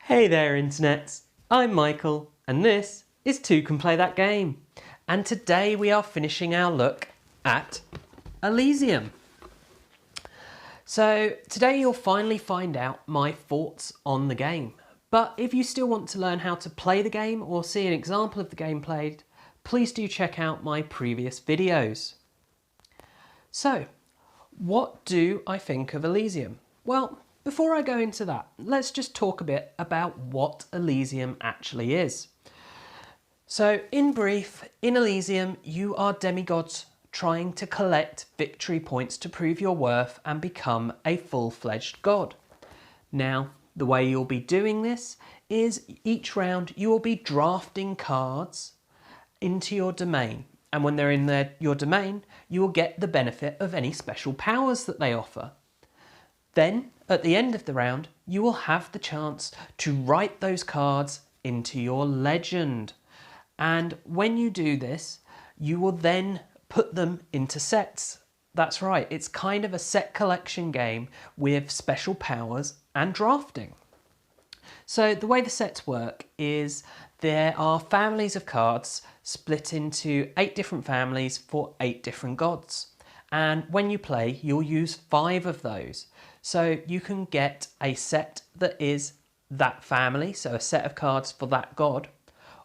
Hey there internets, I'm Michael and this is Toucan Play That Game, and today we are finishing our look at Elysium. So today you'll finally find out my thoughts on the game, but if you still want to learn how to play the game or see an example of the game played, please do check out my previous videos. So, what do I think of Elysium? Well, before I go into that, let's just talk a bit about what Elysium actually is. So, in brief, in Elysium, you are demigods trying to collect victory points to prove your worth and become a full-fledged god. Now, the way you'll be doing this is each round you will be drafting cards into your domain. And when they're in your domain, you will get the benefit of any special powers that they offer. Then, at the end of the round, you will have the chance to write those cards into your legend. And when you do this, you will then put them into sets. That's right, it's kind of a set collection game with special powers and drafting. So the way the sets work is there are families of cards split into 8 different families for 8 different gods. And when you play, you'll use 5 of those. So you can get a set that is that family, so a set of cards for that god,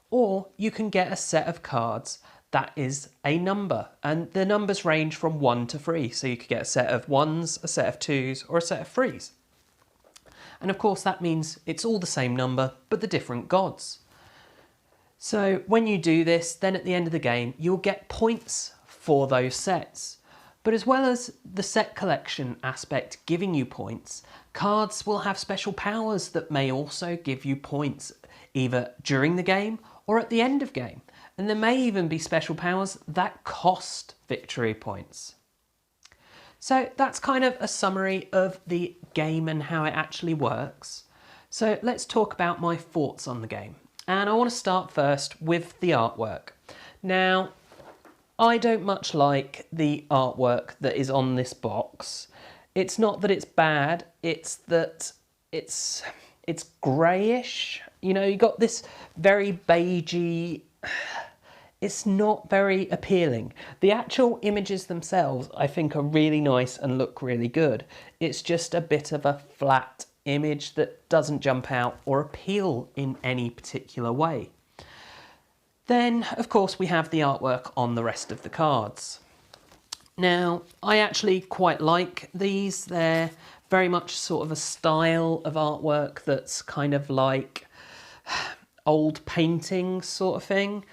or you can get a set of cards that is a number, and the numbers range from 1 to 3. So you could get a set of 1s, a set of 2s, or a set of 3s. And of course that means it's all the same number, but the different gods. So when you do this, then at the end of the game, you'll get points for those sets. But as well as the set collection aspect giving you points, cards will have special powers that may also give you points, either during the game or at the end of game. And there may even be special powers that cost victory points. So that's kind of a summary of the game and how it actually works. So let's talk about my thoughts on the game. And I want to start first with the artwork. Now, I don't much like the artwork that is on this box. It's not that it's bad, it's that it's greyish. You know, you got this very beigey. It's not very appealing. The actual images themselves, I think, are really nice and look really good. It's just a bit of a flat image that doesn't jump out or appeal in any particular way. Then, of course, we have the artwork on the rest of the cards. Now, I actually quite like these. They're very much sort of a style of artwork that's kind of like old paintings sort of thing.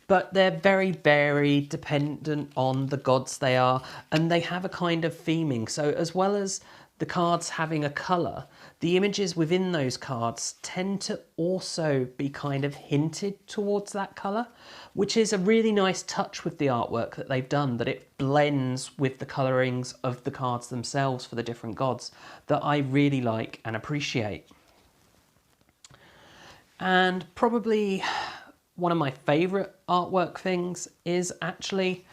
But they're very, very dependent on the gods they are, and they have a kind of theming. So as well as the cards having a colour, the images within those cards tend to also be kind of hinted towards that colour, which is a really nice touch with the artwork that they've done, that it blends with the colourings of the cards themselves for the different gods, that I really like and appreciate. And probably one of my favourite artwork things is actually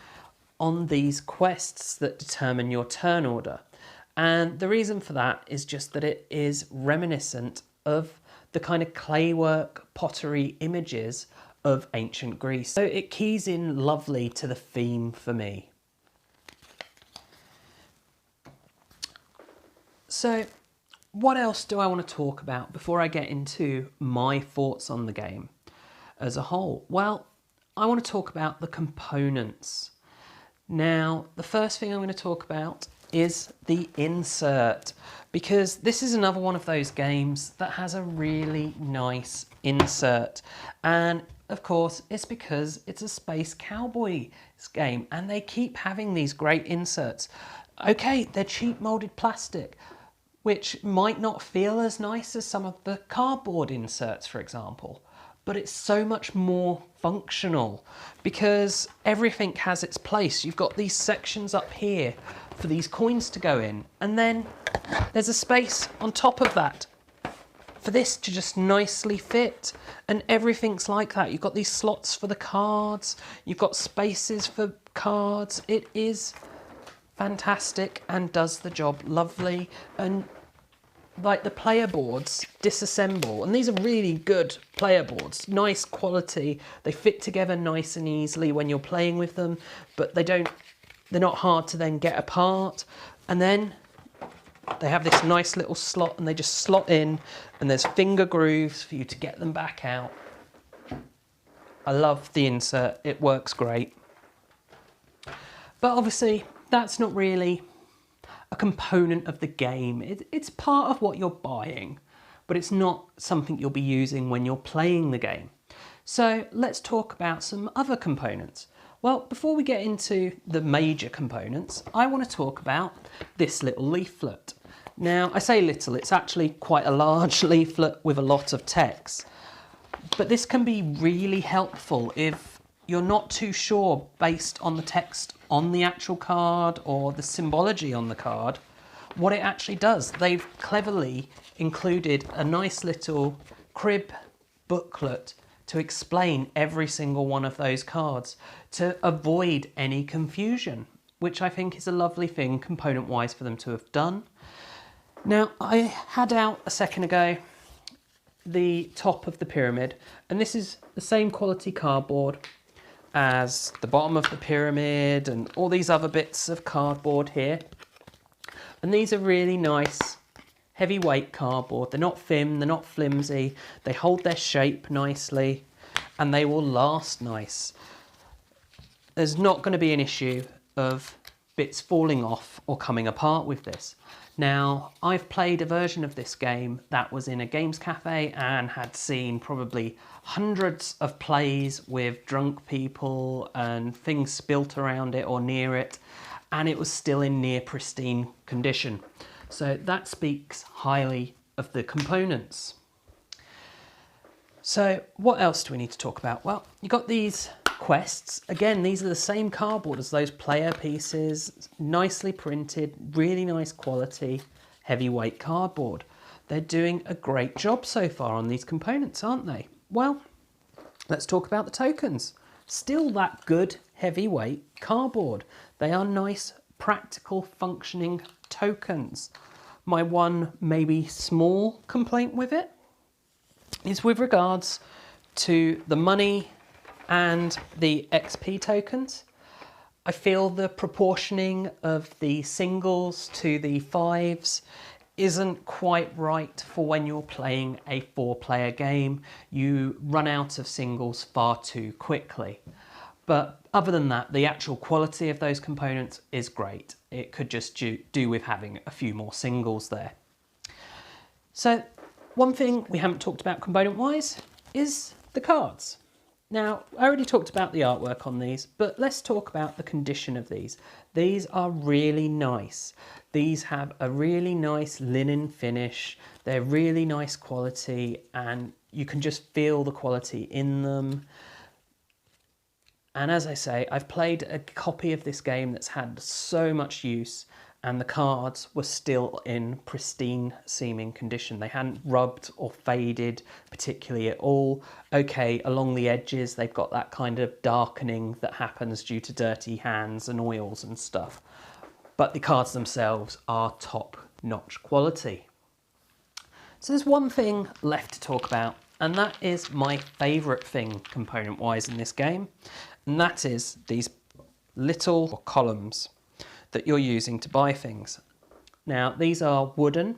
on these quests that determine your turn order. And the reason for that is just that it is reminiscent of the kind of claywork, pottery images of ancient Greece. So it keys in lovely to the theme for me. So what else do I want to talk about before I get into my thoughts on the game as a whole? Well, I want to talk about the components. Now, the first thing I'm going to talk about is the insert, because this is another one of those games that has a really nice insert. And of course, it's because it's a Space Cowboys game and they keep having these great inserts. Okay, they're cheap molded plastic, which might not feel as nice as some of the cardboard inserts, for example, but it's so much more functional because everything has its place. You've got these sections up here for these coins to go in, and then there's a space on top of that for this to just nicely fit, and everything's like that. You've got these slots for the cards, you've got spaces for cards. It is fantastic and does the job lovely, and like the player boards disassemble, and these are really good player boards, nice quality. They fit together nice and easily when you're playing with them, but they're not hard to then get apart. And then they have this nice little slot, and they just slot in, and there's finger grooves for you to get them back out. I love the insert, it works great. But obviously that's not really a component of the game. It's part of what you're buying, but it's not something you'll be using when you're playing the game. So let's talk about some other components. Well, before we get into the major components, I want to talk about this little leaflet. Now, I say little, it's actually quite a large leaflet with a lot of text. But this can be really helpful if you're not too sure based on the text on the actual card or the symbology on the card, what it actually does. They've cleverly included a nice little crib booklet to explain every single one of those cards to avoid any confusion, which I think is a lovely thing component-wise for them to have done. Now, I had out a second ago the top of the pyramid, and this is the same quality cardboard as the bottom of the pyramid and all these other bits of cardboard here. And these are really nice heavyweight cardboard. They're not thin, they're not flimsy, they hold their shape nicely, and they will last nice. There's not going to be an issue of bits falling off or coming apart with this. Now, I've played a version of this game that was in a games cafe and had seen probably hundreds of plays with drunk people and things spilt around it or near it, and it was still in near pristine condition. So that speaks highly of the components. So what else do we need to talk about? Well, you've got these quests. Again, these are the same cardboard as those player pieces, nicely printed, really nice quality, heavyweight cardboard. They're doing a great job so far on these components, aren't they? Well, let's talk about the tokens. Still that good heavyweight cardboard. They are nice, practical, functioning tokens. My one maybe small complaint with it is with regards to the money and the XP tokens. I feel the proportioning of the singles to the fives isn't quite right for when you're playing a 4-player game. You run out of singles far too quickly. But other than that, the actual quality of those components is great. It could just do with having a few more singles there. So one thing we haven't talked about component-wise is the cards. Now, I already talked about the artwork on these, but let's talk about the condition of these. These are really nice. These have a really nice linen finish. They're really nice quality, and you can just feel the quality in them. And as I say, I've played a copy of this game that's had so much use, and the cards were still in pristine seeming condition. They hadn't rubbed or faded particularly at all. Okay, along the edges, they've got that kind of darkening that happens due to dirty hands and oils and stuff. But the cards themselves are top-notch quality. So there's one thing left to talk about, and that is my favourite thing component-wise in this game, and that is these little columns that you're using to buy things. Now, these are wooden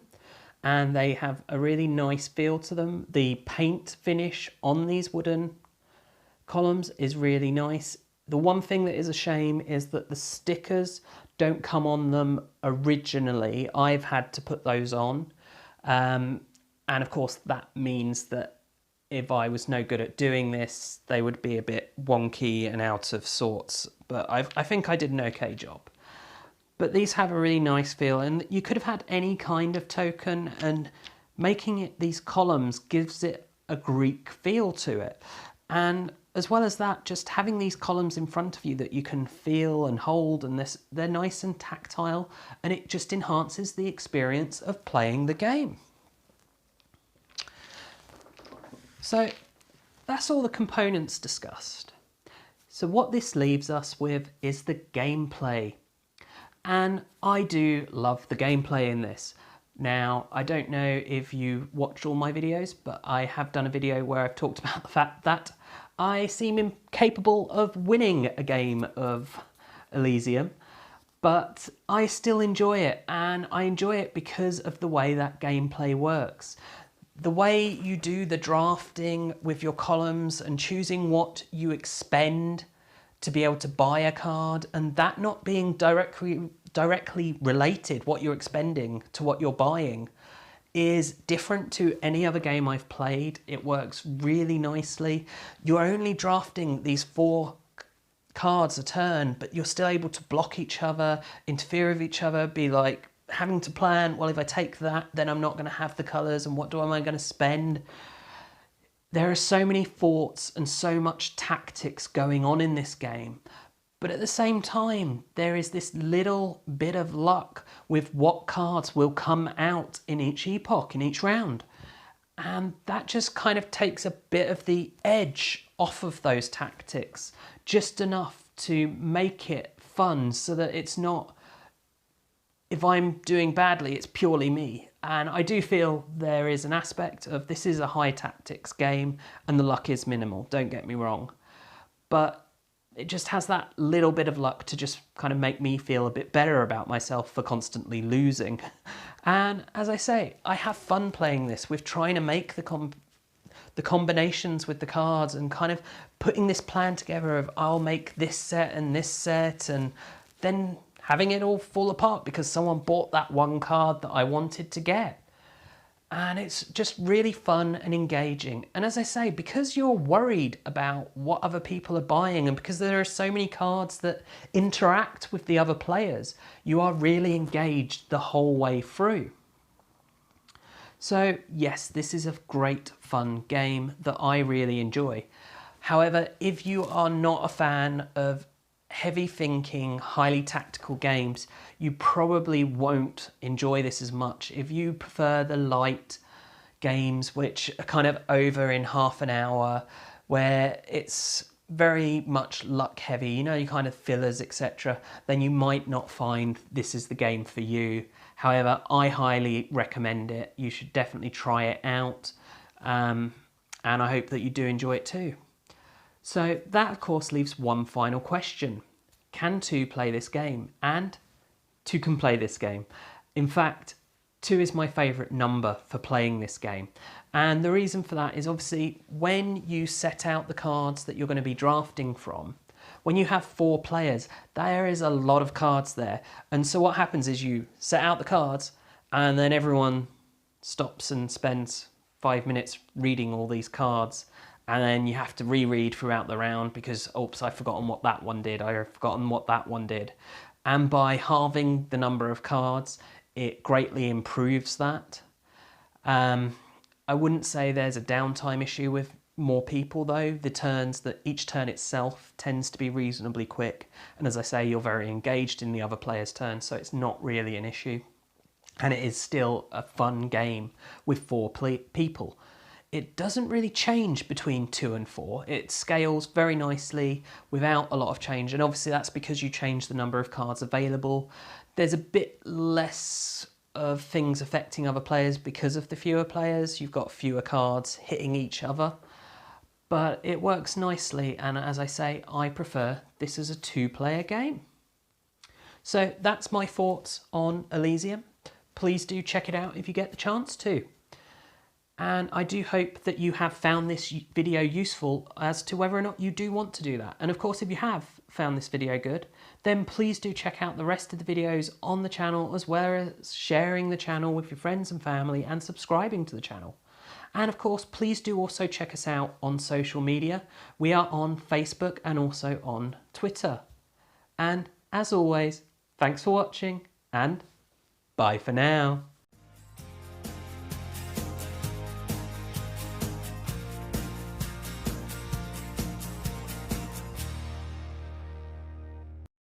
and they have a really nice feel to them. The paint finish on these wooden columns is really nice. The one thing that is a shame is that the stickers don't come on them originally. I've had to put those on. And of course that means that if I was no good at doing this, they would be a bit wonky and out of sorts. But I think I did an okay job. But these have a really nice feel, and you could have had any kind of token, and making it these columns gives it a Greek feel to it. And as well as that, just having these columns in front of you that you can feel and hold, and they're nice and tactile, and it just enhances the experience of playing the game. So that's all the components discussed. So what this leaves us with is the gameplay. And I do love the gameplay in this, Now, I don't know if you watched all my videos, but I have done a video where I've talked about the fact that I seem incapable of winning a game of Elysium, but I still enjoy it, and I enjoy it because of the way that gameplay works. The way you do the drafting with your columns and choosing what you expend to be able to buy a card, and that not being directly related, what you're expending to what you're buying, is different to any other game I've played. It works really nicely. You're only drafting these 4 cards a turn, but you're still able to block each other, interfere with each other, be like having to plan, well, if I take that, then I'm not going to have the colours, and what am I going to spend? There are so many thoughts and so much tactics going on in this game, but at the same time, there is this little bit of luck with what cards will come out in each epoch, in each round. And that just kind of takes a bit of the edge off of those tactics, just enough to make it fun so that it's not, if I'm doing badly, it's purely me. And I do feel there is an aspect of this is a high tactics game and the luck is minimal, don't get me wrong. But it just has that little bit of luck to just kind of make me feel a bit better about myself for constantly losing. And as I say, I have fun playing this with trying to make the combinations with the cards and kind of putting this plan together of I'll make this set and then having it all fall apart because someone bought that one card that I wanted to get. And it's just really fun and engaging. And as I say, because you're worried about what other people are buying and because there are so many cards that interact with the other players, you are really engaged the whole way through. So yes, this is a great fun game that I really enjoy. However, if you are not a fan of heavy thinking, highly tactical games, you probably won't enjoy this as much. If you prefer the light games, which are kind of over in half an hour, where it's very much luck heavy, you know, you kind of fillers, etc., then you might not find this is the game for you. However, I highly recommend it. You should definitely try it out. And I hope that you do enjoy it too. So that, of course, leaves one final question. Can 2 play this game? And 2 can play this game. In fact, 2 is my favourite number for playing this game. And the reason for that is obviously when you set out the cards that you're going to be drafting from, when you have 4 players, there is a lot of cards there. And so what happens is you set out the cards and then everyone stops and spends 5 minutes reading all these cards. And then you have to reread throughout the round because, oops, I've forgotten what that one did. I've forgotten what that one did. And by halving the number of cards, it greatly improves that. I wouldn't say there's a downtime issue with more people though. The turns, that each turn itself tends to be reasonably quick. And as I say, you're very engaged in the other player's turn, so it's not really an issue. And it is still a fun game with 4 people. It doesn't really change between 2 and 4. It scales very nicely without a lot of change. And obviously that's because you change the number of cards available. There's a bit less of things affecting other players because of the fewer players. You've got fewer cards hitting each other. But it works nicely. And as I say, I prefer this as a 2-player game. So that's my thoughts on Elysium. Please do check it out if you get the chance to. And I do hope that you have found this video useful as to whether or not you do want to do that. And of course, if you have found this video good, then please do check out the rest of the videos on the channel, as well as sharing the channel with your friends and family and subscribing to the channel. And of course, please do also check us out on social media. We are on Facebook and also on Twitter. And as always, thanks for watching and bye for now.